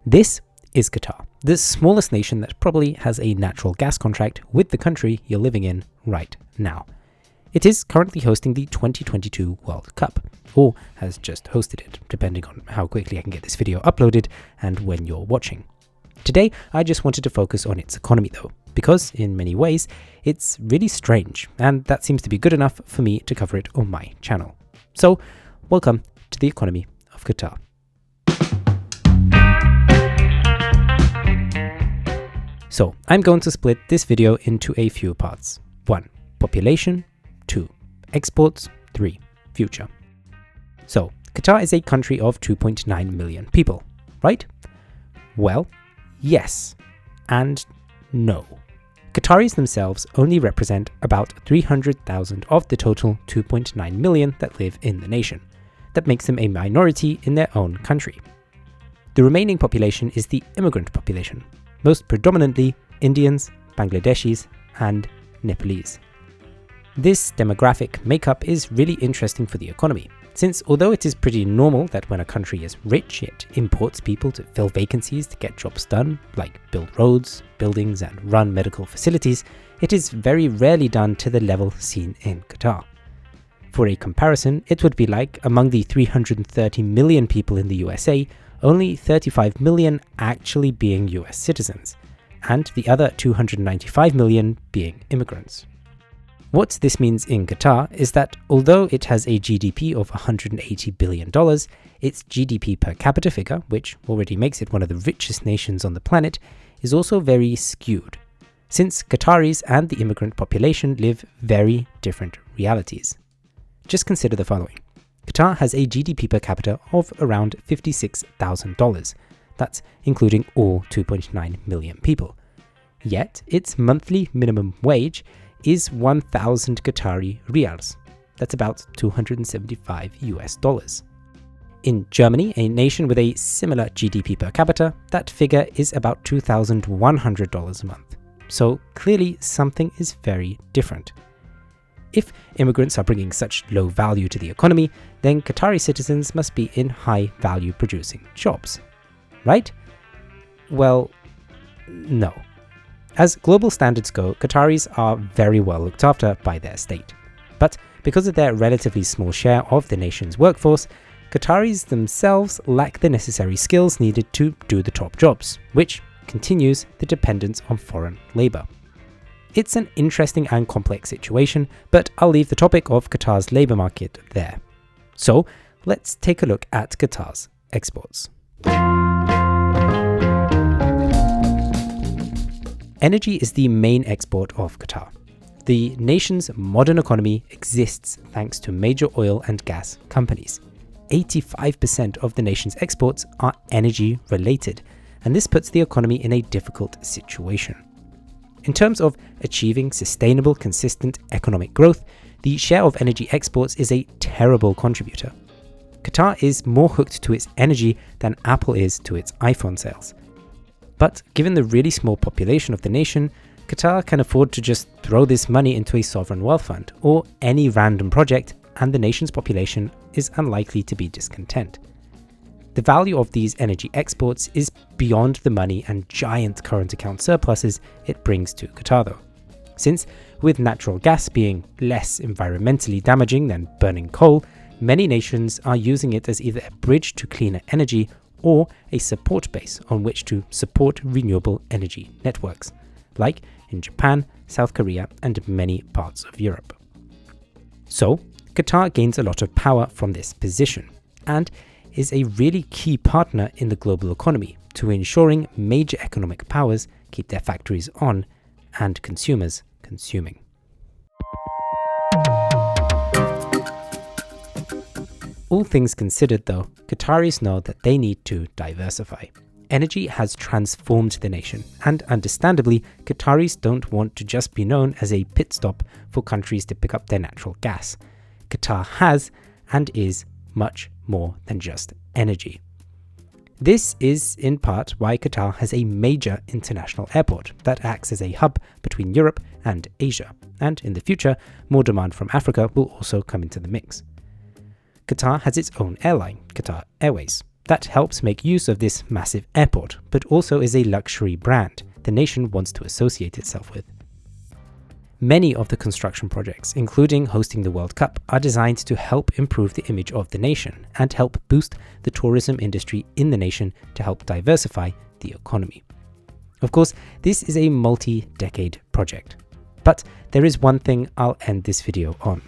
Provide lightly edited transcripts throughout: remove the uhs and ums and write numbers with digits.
This is Qatar, the smallest nation that probably has a natural gas contract with the country you're living in right now. It is currently hosting the 2022 World Cup, or has just hosted it, depending on how quickly I can get this video uploaded and when you're watching. Today, I just wanted to focus on its economy though, because in many ways, it's really strange, and that seems to be good enough for me to cover it on my channel. So, welcome to the economy of Qatar. So, I'm going to split this video into a few parts. 1. Population. 2. Exports. 3. Future. So, Qatar is a country of 2.9 million people, right? Well, yes and no. Qataris themselves only represent about 300,000 of the total 2.9 million that live in the nation. That makes them a minority in their own country. The remaining population is the immigrant population, most predominantly Indians, Bangladeshis, and Nepalese. This demographic makeup is really interesting for the economy, since although it is pretty normal that when a country is rich, it imports people to fill vacancies to get jobs done, like build roads, buildings, and run medical facilities, it is very rarely done to the level seen in Qatar. For a comparison, it would be like among the 330 million people in the USA, only 35 million actually being US citizens, and the other 295 million being immigrants. What this means in Qatar is that although it has a GDP of $180 billion, its GDP per capita figure, which already makes it one of the richest nations on the planet, is also very skewed, since Qataris and the immigrant population live very different realities. Just consider the following. Qatar has a GDP per capita of around $56,000. That's including all 2.9 million people. Yet, its monthly minimum wage is 1,000 Qatari riyals. That's about $275 US. In Germany, a nation with a similar GDP per capita, that figure is about $2,100 a month. So clearly something is very different. If immigrants are bringing such low value to the economy, then Qatari citizens must be in high value producing jobs, right? Well, no. As global standards go, Qataris are very well looked after by their state. But because of their relatively small share of the nation's workforce, Qataris themselves lack the necessary skills needed to do the top jobs, which continues the dependence on foreign labor. It's an interesting and complex situation, but I'll leave the topic of Qatar's labor market there. So let's take a look at Qatar's exports. Energy is the main export of Qatar. The nation's modern economy exists thanks to major oil and gas companies. 85% of the nation's exports are energy related, and this puts the economy in a difficult situation. In terms of achieving sustainable, consistent economic growth, the share of energy exports is a terrible contributor. Qatar is more hooked to its energy than Apple is to its iPhone sales. But given the really small population of the nation, Qatar can afford to just throw this money into a sovereign wealth fund or any random project, and the nation's population is unlikely to be discontent. The value of these energy exports is beyond the money and giant current account surpluses it brings to Qatar though. Since with natural gas being less environmentally damaging than burning coal, many nations are using it as either a bridge to cleaner energy or a support base on which to support renewable energy networks, like in Japan, South Korea, and many parts of Europe. So, Qatar gains a lot of power from this position, and is a really key partner in the global economy to ensuring major economic powers keep their factories on and consumers consuming. All things considered though, Qataris know that they need to diversify. Energy has transformed the nation, and understandably, Qataris don't want to just be known as a pit stop for countries to pick up their natural gas. Qatar has and is much more than just energy. This is in part why Qatar has a major international airport that acts as a hub between Europe and Asia, and in the future, more demand from Africa will also come into the mix. Qatar has its own airline, Qatar Airways, that helps make use of this massive airport, but also is a luxury brand the nation wants to associate itself with. Many of the construction projects, including hosting the World Cup, are designed to help improve the image of the nation and help boost the tourism industry in the nation to help diversify the economy. Of course, this is a multi-decade project, but there is one thing I'll end this video on.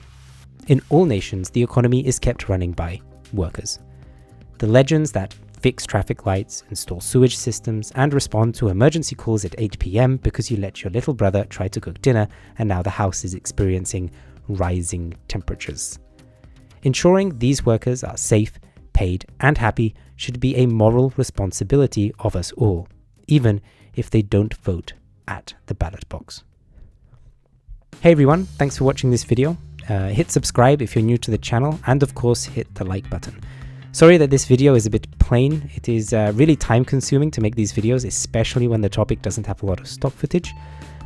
In all nations, the economy is kept running by workers. The legends that fix traffic lights, install sewage systems, and respond to emergency calls at 8 p.m. because you let your little brother try to cook dinner and now the house is experiencing rising temperatures. Ensuring these workers are safe, paid, and happy should be a moral responsibility of us all, even if they don't vote at the ballot box. Hey everyone, thanks for watching this video. Hit subscribe if you're new to the channel, and of course hit the like button. Sorry that this video is a bit plain. It is really time consuming to make these videos, especially when the topic doesn't have a lot of stock footage.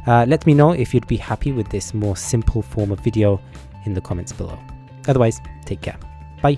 Let me know if you'd be happy with this more simple form of video in the comments below. Otherwise, take care. Bye.